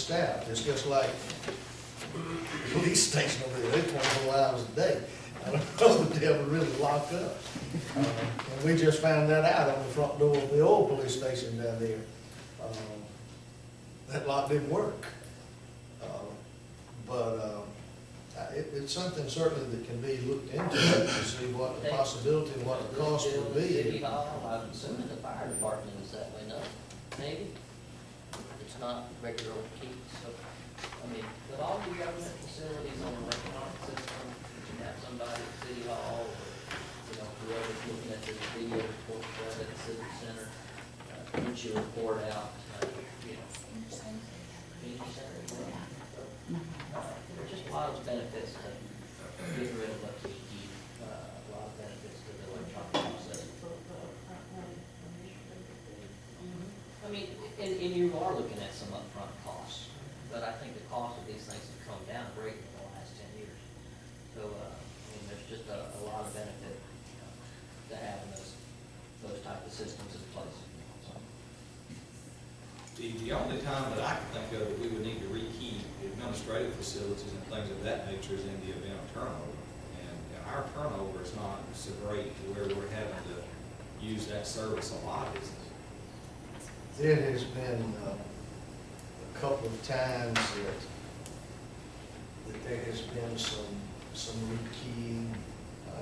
staff. It's just like the police station over there, they're 24 hours a day. I don't know that they ever really lock up. And we just found that out on the front door of the old police station down there. That lock didn't work. It's something certainly that can be looked into to see what the possibility and what the cost would City be. Hall, I'm assuming the fire department is that way, no? Maybe? It's not regular keys, so, I mean, with all the government facilities on an electronic system, you have somebody at City Hall, or, you know, whoever's looking at this video report, at the Civic Center, put your report out, you know, community center, there's just a lot of benefits to getting rid of what you keep, a lot of benefits to the electronic process. I mean, and you are looking at some upfront costs, but I think the cost of these things have come down greatly in the last 10 years. So, I mean, there's just a lot of benefit to having those type of systems in place. So. The only time that I can think of that we would need to rekey administrative facilities and things of that nature is in the event of turnover. And our turnover is not so great to where we're having to use that service a lot, is it? It has been a couple of times that there has been some rekeying.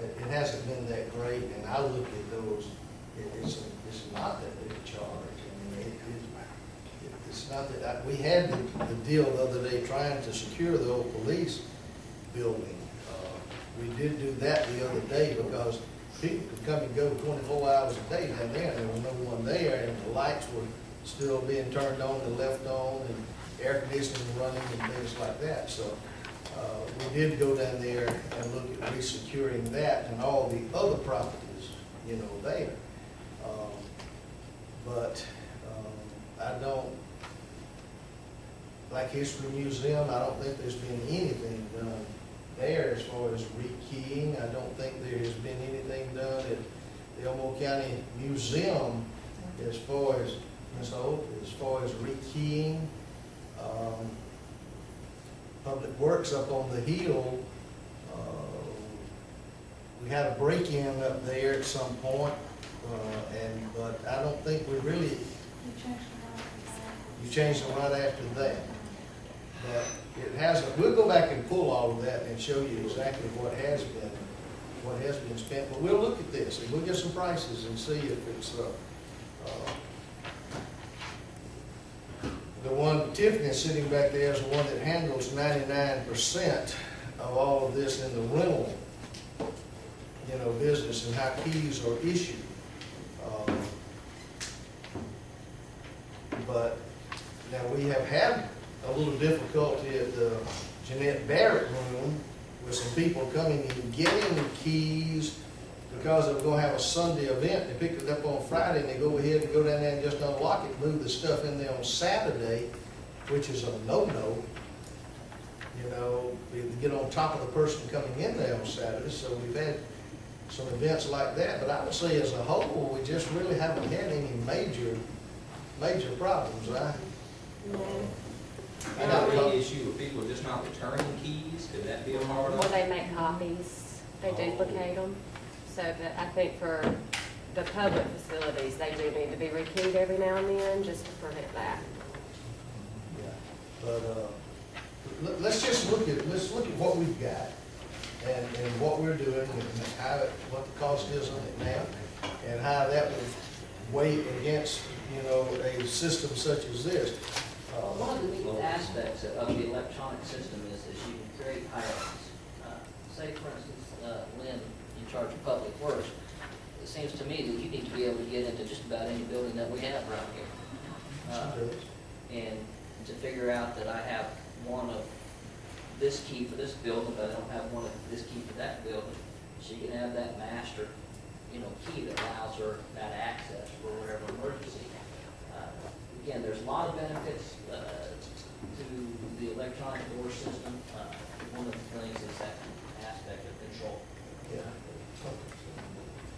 It hasn't been that great, and I look at those, it's not that big a charge. I mean, it's not that, we had the deal the other day trying to secure the old police building. We did do that the other day because people could come and go 24 hours a day down there, and there was no one there, and the lights were still being turned on and left on, and air conditioning running and things like that. So we did go down there and look at resecuring that and all the other properties, you know, there. But I don't, like History Museum, I don't think there's been anything done there as far as rekeying. I don't think there has been anything done at the Elmore County Museum as far as, Ms. Hope, as far as rekeying. Public Works up on the hill, we had a break-in up there at some point, but I don't think we really. You changed them right after that. But it hasn't. We'll go back and pull all of that and show you exactly what has been spent. But we'll look at this and we'll get some prices and see if it's the one Tiffany sitting back there is the one that handles 99% of all of this in the rental, you know, business and how keys are issued. But now we have had a little difficulty at the Jeanette Barrett room with some people coming and getting the keys because they're going to have a Sunday event. They pick it up on Friday and they go ahead and go down there and just unlock it, move the stuff in there on Saturday, which is a no-no. You know, we get on top of the person coming in there on Saturday. So we've had some events like that. But I would say as a whole, we just really haven't had any major problems, right? I got the issue with people just not returning keys. Could that be a part of Or it? they make copies, they duplicate them. So that I think for the public facilities, they do need to be rekeyed every now and then, just to prevent that. Yeah, but let's look at what we've got and what we're doing and what the cost is on it now and how that would weigh against, you know, a system such as this. One of the neat aspects of the electronic system is you can create hierarchies. Say, for instance, Lynn, in charge of Public Works, it seems to me that you need to be able to get into just about any building that we have around here. And to figure out that I have one of this key for this building, but I don't have one of this key for that building, she can have that master, you know, key that allows her that access for whatever emergency. Again, there's a lot of benefits to the electronic door system. One of the things is that aspect of control. Yeah.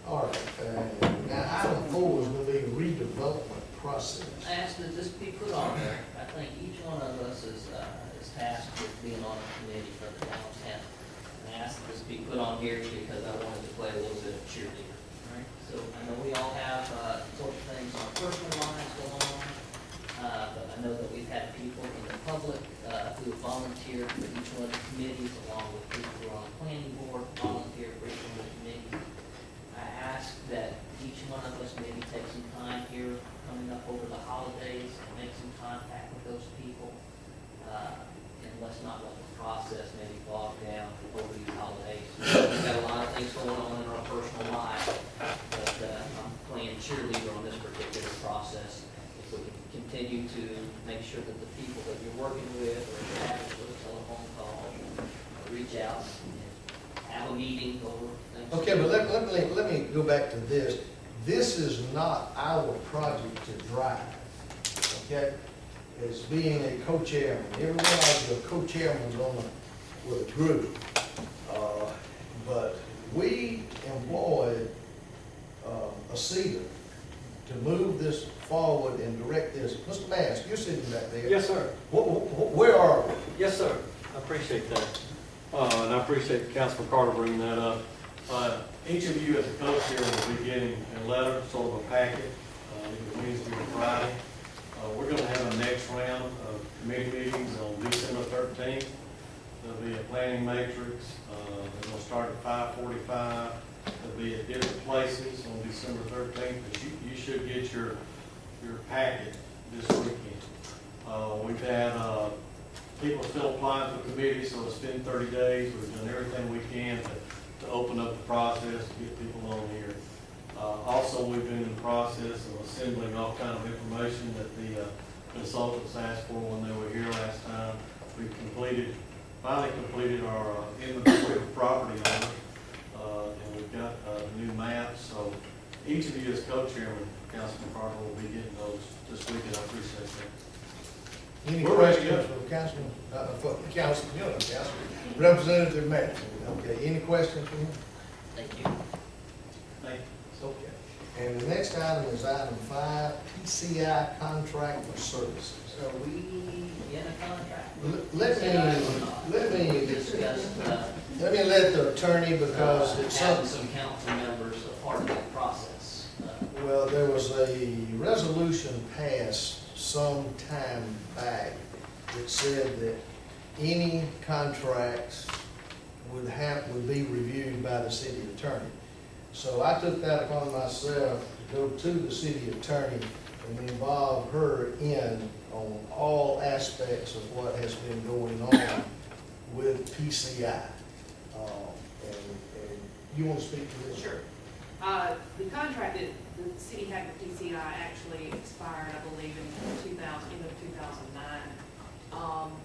All right. Now, item 4 is going to be redevelopment process. I asked that this be put on there. I think each one of us is being on a committee for the downtown. And I asked this to be put on here because I wanted to play a little bit of cheerleader. Right? So I know we all have sort of things on our personal lives going on, but I know that we've had people in the public who have volunteered for each one of the committees, along with people who are on the planning board, volunteer for each one of the committees. I ask that each one of us maybe take some time here coming up over the holidays and make some contact with those people. And let's not let the process maybe bog down over these holidays. We've got a lot of things going on in our personal life, but I'm playing cheerleader on this particular process. If we can continue to make sure that the people that you're working with or interacting with a telephone call, or reach out and have a meeting over things. Okay, but let me go back to this. This is not our project to drive, okay? As being a co-chairman, everyone has a co-chairman's with a group. But we employed a seater to move this forward and direct this. Mr. Mask, you're sitting back there. Yes, sir. Where are we? Yes, sir. I appreciate that. And I appreciate Councilman Carter bringing that up. Each of you as a co-chair will be getting a letter, sort of a packet, either Wednesday or Friday. We're going to have a next round of committee meetings on December 13th. There'll be a planning matrix. They're going to start at 5:45. They'll be at different places on December 13th, but you should get your packet this weekend. We've had people still applying for committees, so it's been 30 days. We've done everything we can to open up the process, to get people on here. Also, we've been in the process of assembling all kind of information that the consultants asked for when they were here last time. We've finally completed our inventory of property owners, and we've got new maps. So each of you as co-chairman, Councilman Carter, will be getting those this weekend. I appreciate that. Any We're ready to questions go. for Councilman, Representative Matt? Okay, any questions for him? Thank you. Thank you. Okay. And the next item is item 5, PCI contract for services. So are we in a contract? Let me let the attorney, because it's having something. some council members a part of that process. Well, there was a resolution passed some time back that said that any contracts would be reviewed by the city attorney. So I took that upon myself to go to the city attorney and involve her on all aspects of what has been going on with PCI. And you want to speak to this? Sure. The contract that the city had with PCI actually expired, I believe, in end of 2009.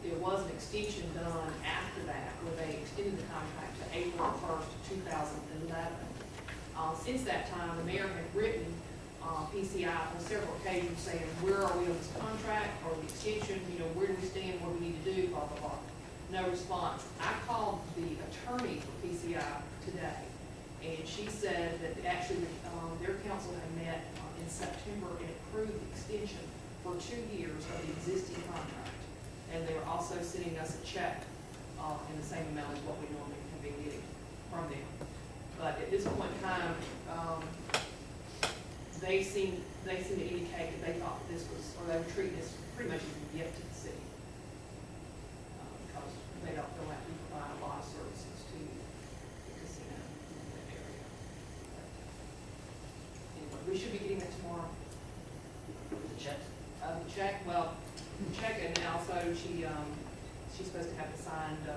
There was an extension done after that, where they extended the contract to April 1st, 2011. Since that time, the mayor had written PCI on several occasions saying, where are we on this contract, or the extension, where do we stand, what do we need to do, blah, blah, blah. No response. I called the attorney for PCI today, and she said that actually their council had met in September and approved the extension for 2 years of the existing contract. And they were also sending us a check in the same amount as what we normally have been getting from them. But at this point in time, they seem to indicate that they thought that this was, or they were treating this pretty much as a gift to the city. Because they don't feel like we provide a lot of services to the casino in that area. But anyway, we should be getting that tomorrow. The check? The check, and also she's supposed to have the signed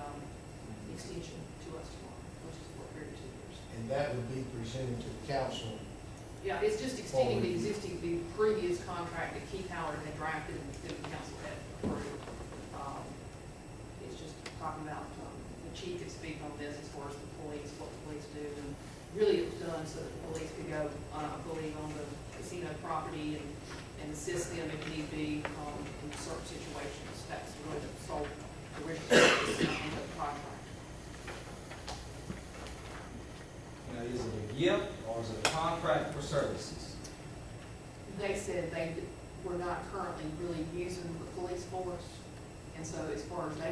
extension to us tomorrow, which is for a period of 2 years. And that would be presented to the council. Yeah, it's just extending the previous contract that Keith Howard had drafted and that the council had approved. It's just talking about, the chief could speak on this as far as the police, what the police do. And really it was done so that the police could go, I believe, on the casino property and assist them if need be in certain situations. That's really the sole original purpose of the contract. Now, is it a gift or is it a contract for services? They said they were not currently really using the police force, and so as far as they